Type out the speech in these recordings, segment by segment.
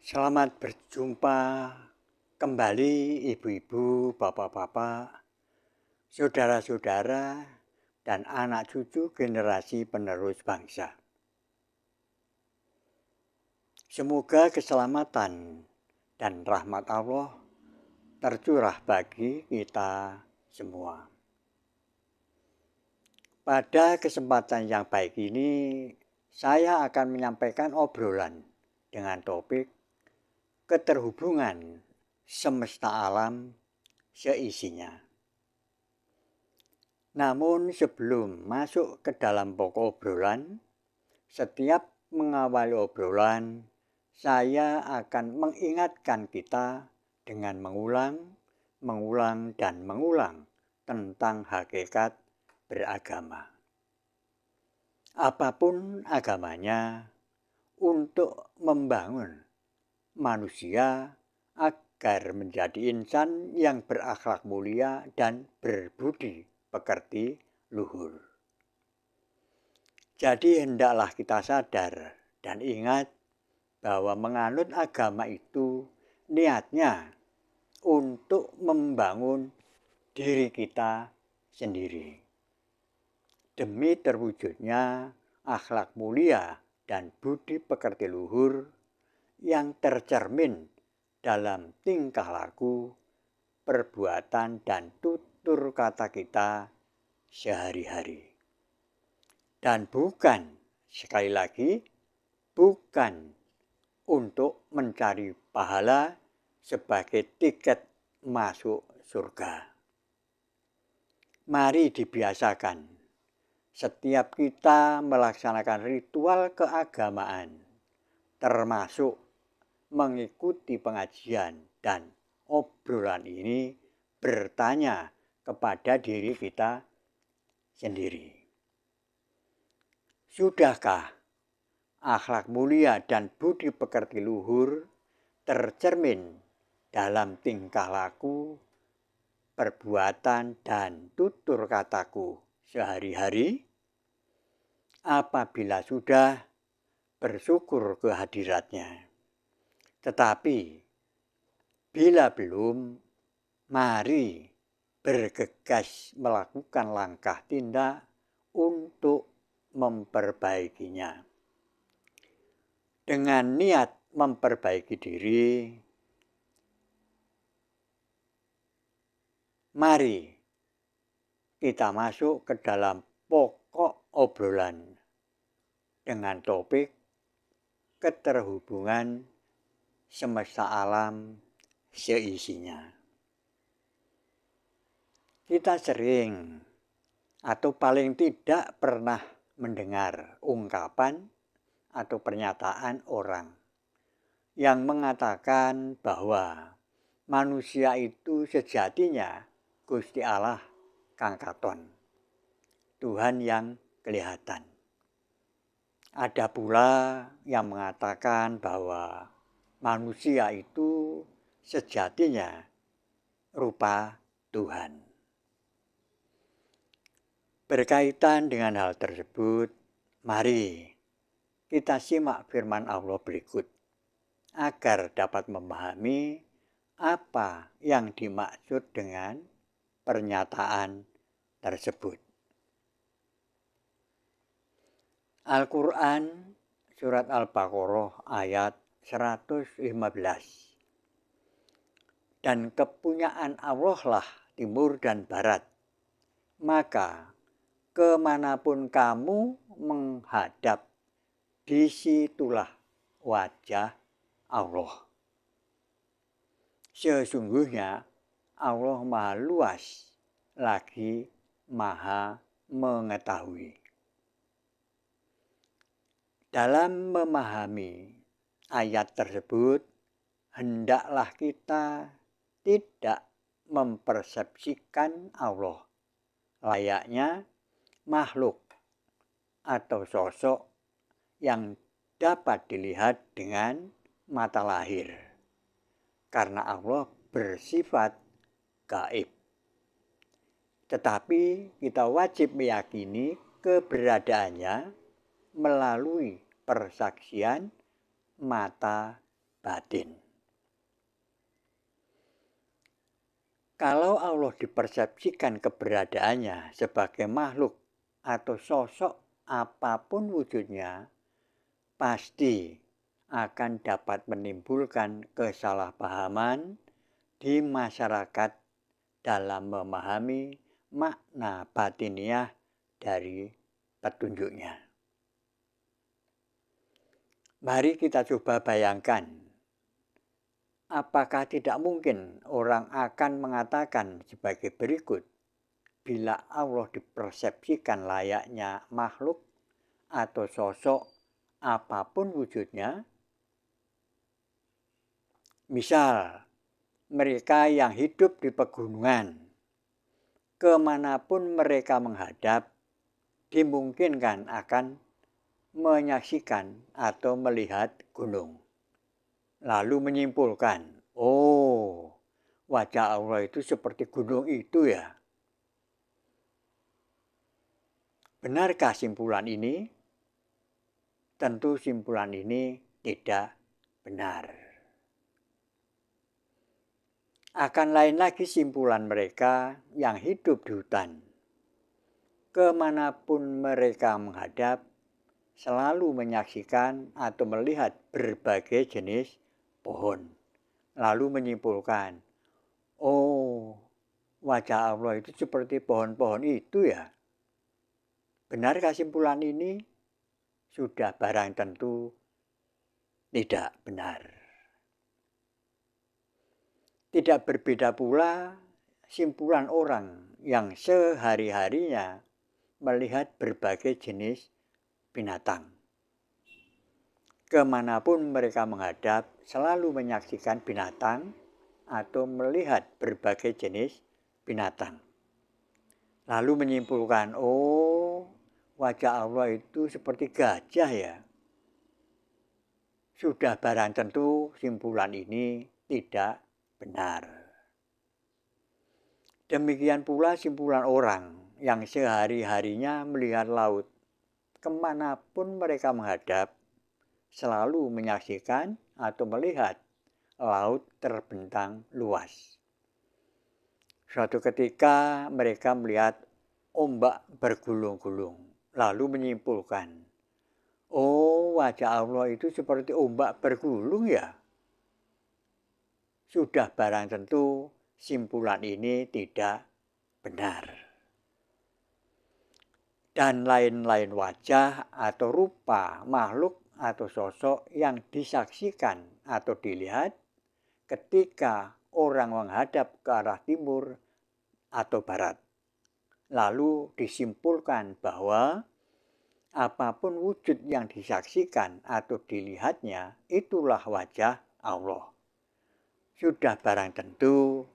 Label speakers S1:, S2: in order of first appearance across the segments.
S1: Selamat berjumpa kembali ibu-ibu, bapak-bapak, saudara-saudara, dan anak cucu generasi penerus bangsa. Semoga keselamatan dan rahmat Allah tercurah bagi kita semua. Pada kesempatan yang baik ini, saya akan menyampaikan obrolan dengan topik keterhubungan semesta alam seisinya. Namun sebelum masuk ke dalam pokok obrolan, setiap mengawali obrolan, saya akan mengingatkan kita dengan mengulang dan mengulang tentang hakikat beragama. Apapun agamanya, untuk membangun manusia agar menjadi insan yang berakhlak mulia dan berbudi pekerti luhur. Jadi hendaklah kita sadar dan ingat bahwa menganut agama itu niatnya untuk membangun diri kita sendiri. Demi terwujudnya akhlak mulia dan budi pekerti luhur yang tercermin dalam tingkah laku, perbuatan, dan tutur kata kita sehari-hari. Dan bukan, sekali lagi, bukan untuk mencari pahala sebagai tiket masuk surga. Mari dibiasakan setiap kita melaksanakan ritual keagamaan, termasuk mengikuti pengajian dan obrolan ini, bertanya kepada diri kita sendiri. Sudahkah akhlak mulia dan budi pekerti luhur tercermin dalam tingkah laku, perbuatan, dan tutur kataku sehari-hari? Apabila sudah, bersyukur kehadiratnya. Tetapi bila belum, mari bergegas melakukan langkah tindak untuk memperbaikinya. Dengan niat memperbaiki diri, mari kita masuk ke dalam pokok obrolan dengan topik keterhubungan semesta alam seisinya. Kita sering atau paling tidak pernah mendengar ungkapan atau pernyataan orang yang mengatakan bahwa manusia itu sejatinya Gusti Allah kang katon, Tuhan yang kelihatan. Ada pula yang mengatakan bahwa manusia itu sejatinya rupa Tuhan. Berkaitan dengan hal tersebut, mari kita simak firman Allah berikut agar dapat memahami apa yang dimaksud dengan pernyataan tersebut. Al-Quran Surat Al-Baqarah ayat 115. Dan kepunyaan Allah lah timur dan barat, maka kemanapun kamu menghadap, disitulah wajah Allah. Sesungguhnya Allah maha luas lagi maha mengetahui. Dalam memahami ayat tersebut, hendaklah kita tidak mempersepsikan Allah layaknya makhluk atau sosok yang dapat dilihat dengan mata lahir, karena Allah bersifat gaib. Tetapi kita wajib meyakini keberadaannya melalui persaksian mata batin. Kalau Allah dipersepsikan keberadaannya sebagai makhluk atau sosok apapun wujudnya, pasti akan dapat menimbulkan kesalahpahaman di masyarakat dalam memahami makna batiniah dari petunjuknya. Mari kita coba bayangkan, apakah tidak mungkin orang akan mengatakan sebagai berikut, bila Allah dipersepsikan layaknya makhluk atau sosok apapun wujudnya? Misal, mereka yang hidup di pegunungan, kemanapun mereka menghadap, dimungkinkan akan menyaksikan atau melihat gunung. Lalu menyimpulkan, oh, wajah Allah itu seperti gunung itu ya. Benarkah simpulan ini? Tentu simpulan ini tidak benar. Akan lain lagi simpulan mereka yang hidup di hutan. Kemanapun mereka menghadap, selalu menyaksikan atau melihat berbagai jenis pohon. Lalu menyimpulkan, oh, wajah Allah itu seperti pohon-pohon itu ya. Benarkah simpulan ini? Sudah barang tentu tidak benar. Tidak berbeda pula simpulan orang yang sehari-harinya melihat berbagai jenis binatang. Kemanapun mereka menghadap, selalu menyaksikan binatang atau melihat berbagai jenis binatang. Lalu menyimpulkan, oh, wajah Allah itu seperti gajah ya. Sudah barang tentu simpulan ini tidak benar. Demikian pula simpulan orang yang sehari-harinya melihat laut. Kemanapun mereka menghadap, selalu menyaksikan atau melihat laut terbentang luas. Suatu ketika mereka melihat ombak bergulung-gulung, lalu menyimpulkan, oh, wajah Allah itu seperti ombak bergulung ya. Sudah barang tentu simpulan ini tidak benar. Dan lain-lain wajah atau rupa makhluk atau sosok yang disaksikan atau dilihat ketika orang menghadap ke arah timur atau barat. Lalu disimpulkan bahwa apapun wujud yang disaksikan atau dilihatnya, itulah wajah Allah. Sudah barang tentu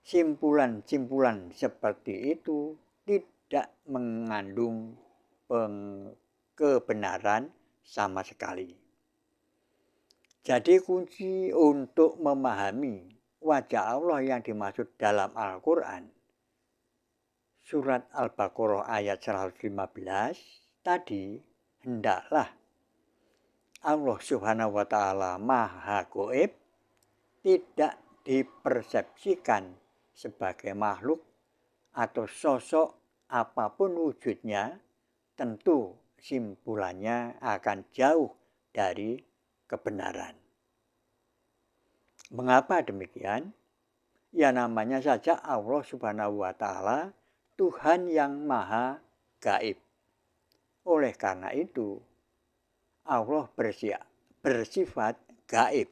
S1: simpulan-simpulan seperti itu tidak mengandung kebenaran sama sekali. Jadi kunci untuk memahami wajah Allah yang dimaksud dalam Al-Quran, surat Al-Baqarah ayat 115 tadi, hendaklah Allah Subhanahu wa Ta'ala Maha Gaib tidak dipersepsikan sebagai makhluk atau sosok apapun wujudnya, tentu simpulannya akan jauh dari kebenaran. Mengapa demikian? Ya namanya saja Allah Subhanahu wa Ta'ala Tuhan yang Maha Gaib. Oleh karena itu, Allah bersifat gaib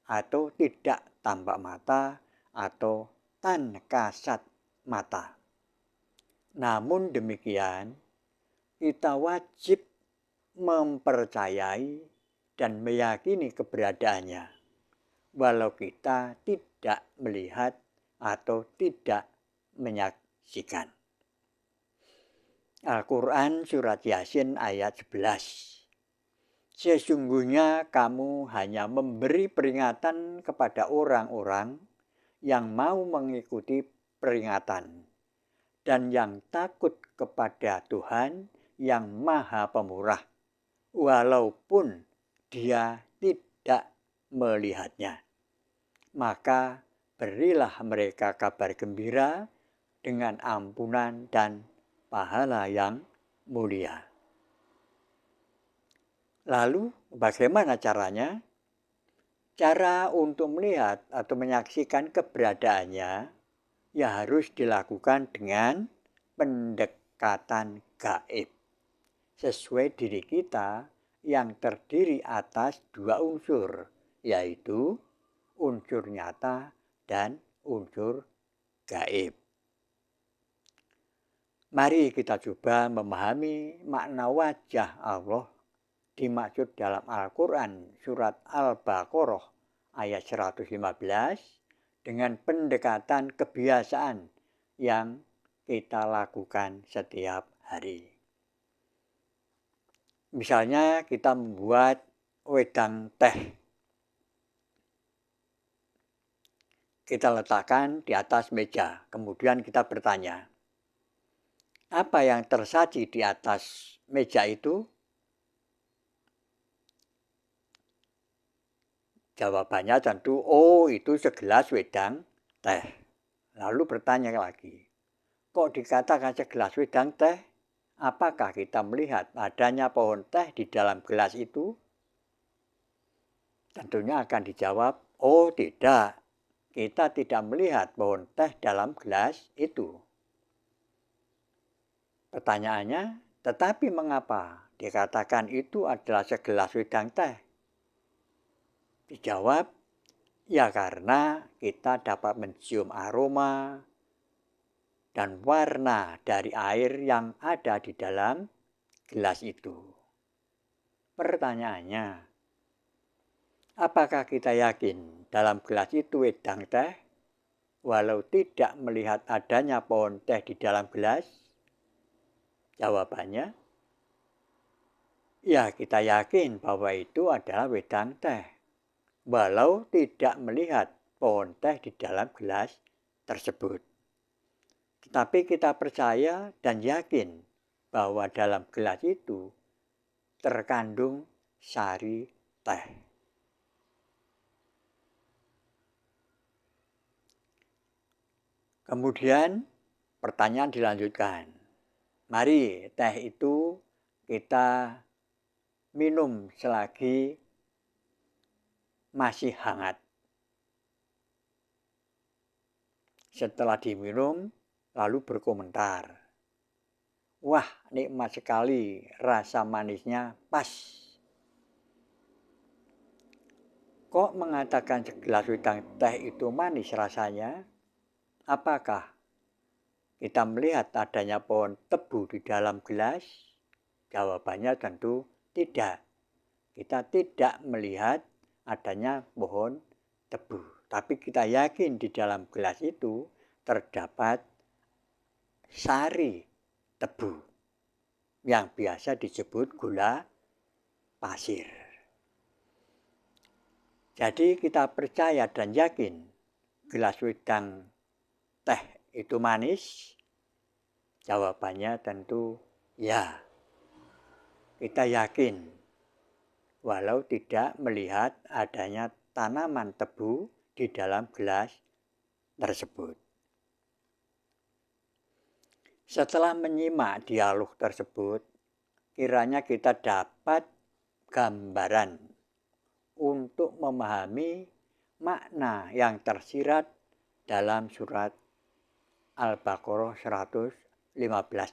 S1: atau tidak tampak mata atau tan kasat mata. Namun demikian, kita wajib mempercayai dan meyakini keberadaannya, walau kita tidak melihat atau tidak menyaksikan. Al-Quran Surat Yasin ayat 11. Sesungguhnya kamu hanya memberi peringatan kepada orang-orang yang mau mengikuti peringatan dan yang takut kepada Tuhan yang Maha Pemurah, walaupun dia tidak melihatnya. Maka berilah mereka kabar gembira dengan ampunan dan pahala yang mulia. Lalu bagaimana caranya? Cara untuk melihat atau menyaksikan keberadaannya ya harus dilakukan dengan pendekatan gaib. Sesuai diri kita yang terdiri atas dua unsur, yaitu unsur nyata dan unsur gaib. Mari kita coba memahami makna wajah Allah dimaksud dalam Al-Quran surat Al-Baqarah ayat 115 dengan pendekatan kebiasaan yang kita lakukan setiap hari. Misalnya kita membuat wedang teh. Kita letakkan di atas meja, kemudian kita bertanya, apa yang tersaji di atas meja itu? Jawabannya tentu, oh itu segelas wedang teh. Lalu bertanya lagi, kok dikatakan segelas wedang teh? Apakah kita melihat adanya pohon teh di dalam gelas itu? Tentunya akan dijawab, oh tidak, kita tidak melihat pohon teh dalam gelas itu. Pertanyaannya, tetapi mengapa dikatakan itu adalah segelas wedang teh? Dijawab, ya karena kita dapat mencium aroma dan warna dari air yang ada di dalam gelas itu. Pertanyaannya, apakah kita yakin dalam gelas itu wedang teh, walau tidak melihat adanya pohon teh di dalam gelas? Jawabannya, ya kita yakin bahwa itu adalah wedang teh, walau tidak melihat pohon teh di dalam gelas tersebut. Tetapi kita percaya dan yakin bahwa dalam gelas itu terkandung sari teh. Kemudian pertanyaan dilanjutkan. Mari teh itu kita minum selagi masih hangat. Setelah diminum, lalu berkomentar, wah nikmat sekali, rasa manisnya pas. Kok mengatakan segelas wedang teh itu manis rasanya? Apakah kita melihat adanya pohon tebu di dalam gelas? Jawabannya tentu tidak. Kita tidak melihat adanya pohon tebu. Tapi kita yakin di dalam gelas itu terdapat sari tebu yang biasa disebut gula pasir. Jadi kita percaya dan yakin gelas wedang teh itu manis? Jawabannya tentu ya. Kita yakin walau tidak melihat adanya tanaman tebu di dalam gelas tersebut. Setelah menyimak dialog tersebut, kiranya kita dapat gambaran untuk memahami makna yang tersirat dalam surat Al-Baqarah 115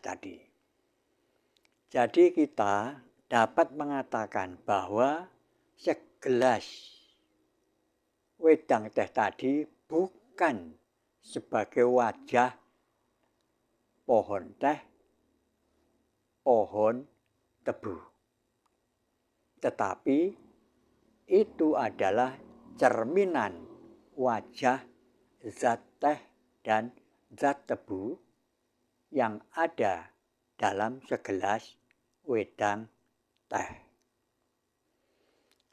S1: tadi. Jadi kita dapat mengatakan bahwa segelas wedang teh tadi bukan sebagai wajah pohon teh, pohon tebu. Tetapi itu adalah cerminan wajah zat teh dan zat tebu yang ada dalam segelas wedang teh.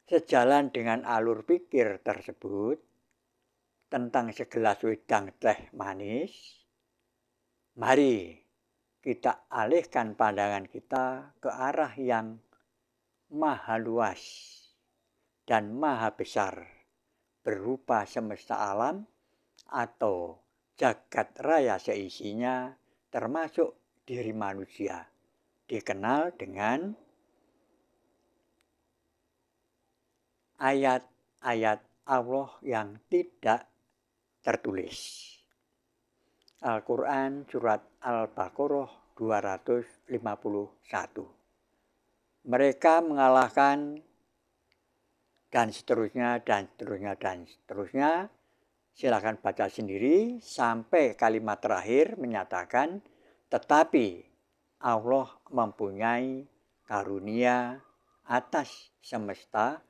S1: Sejalan dengan alur pikir tersebut tentang segelas wedang teh manis, mari kita alihkan pandangan kita ke arah yang maha luas dan maha besar, berupa semesta alam atau jagat raya seisinya, termasuk diri manusia, dikenal dengan ayat-ayat Allah yang tidak tertulis. Al-Quran Surat Al-Baqarah 251. Mereka mengalahkan dan seterusnya, dan seterusnya, dan seterusnya. Silakan baca sendiri sampai kalimat terakhir menyatakan, tetapi Allah mempunyai karunia atas semesta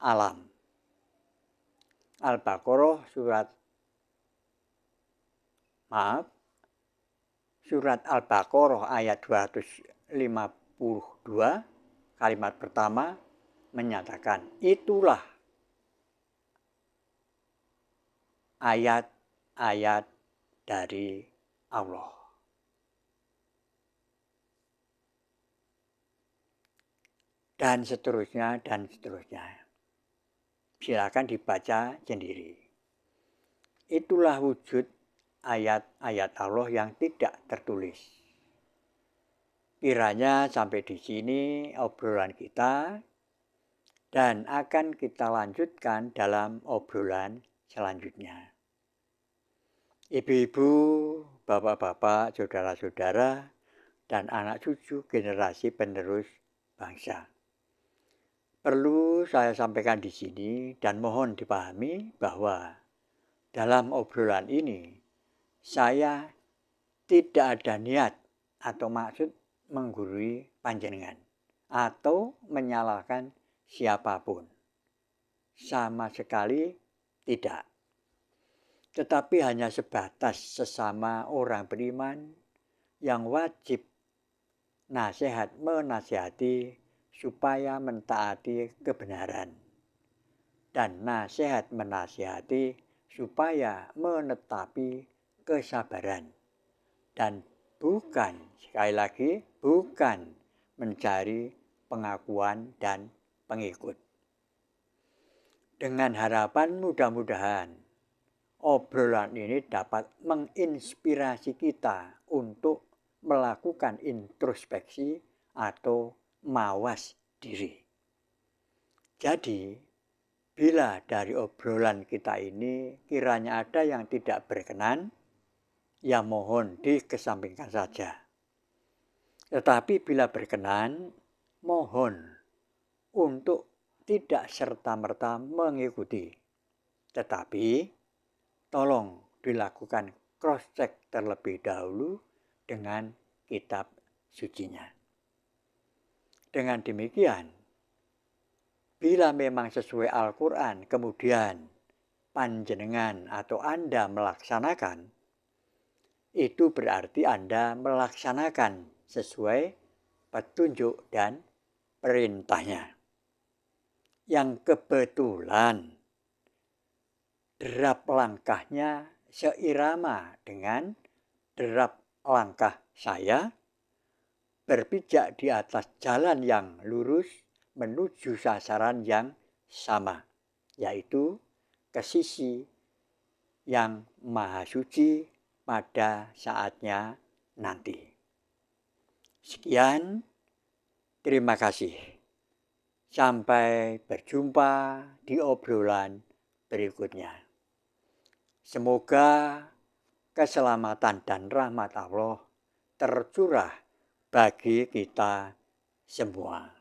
S1: alam. Al-Baqarah Surat Al-Baqarah ayat 252 kalimat pertama menyatakan, itulah ayat-ayat dari Allah. Dan seterusnya, dan seterusnya. Silakan dibaca sendiri. Itulah wujud ayat-ayat Allah yang tidak tertulis. Kiranya sampai di sini obrolan kita, dan akan kita lanjutkan dalam obrolan selanjutnya. Ibu-ibu, bapak-bapak, saudara-saudara, dan anak cucu generasi penerus bangsa. Perlu saya sampaikan di sini dan mohon dipahami bahwa dalam obrolan ini saya tidak ada niat atau maksud menggurui panjenengan atau menyalahkan siapapun. Sama sekali tidak. Tetapi hanya sebatas sesama orang beriman yang wajib nasihat menasihati supaya mentaati kebenaran, dan nasihat menasihati supaya menetapi kesabaran, dan bukan, sekali lagi, bukan mencari pengakuan dan pengikut. Dengan harapan mudah-mudahan obrolan ini dapat menginspirasi kita untuk melakukan introspeksi atau mawas diri. Jadi, bila dari obrolan kita ini kiranya ada yang tidak berkenan, ya mohon dikesampingkan saja. Tetapi bila berkenan, mohon untuk tidak serta-merta mengikuti. Tetapi tolong dilakukan cross-check terlebih dahulu dengan kitab sucinya. Dengan demikian, bila memang sesuai Al-Quran, kemudian panjenengan atau Anda melaksanakan, itu berarti Anda melaksanakan sesuai petunjuk dan perintahnya. Yang kebetulan derap langkahnya seirama dengan derap langkah saya, berpijak di atas jalan yang lurus menuju sasaran yang sama, yaitu ke sisi yang maha suci pada saatnya nanti. Sekian, terima kasih. Sampai berjumpa di obrolan berikutnya. Semoga keselamatan dan rahmat Allah tercurah bagi kita semua.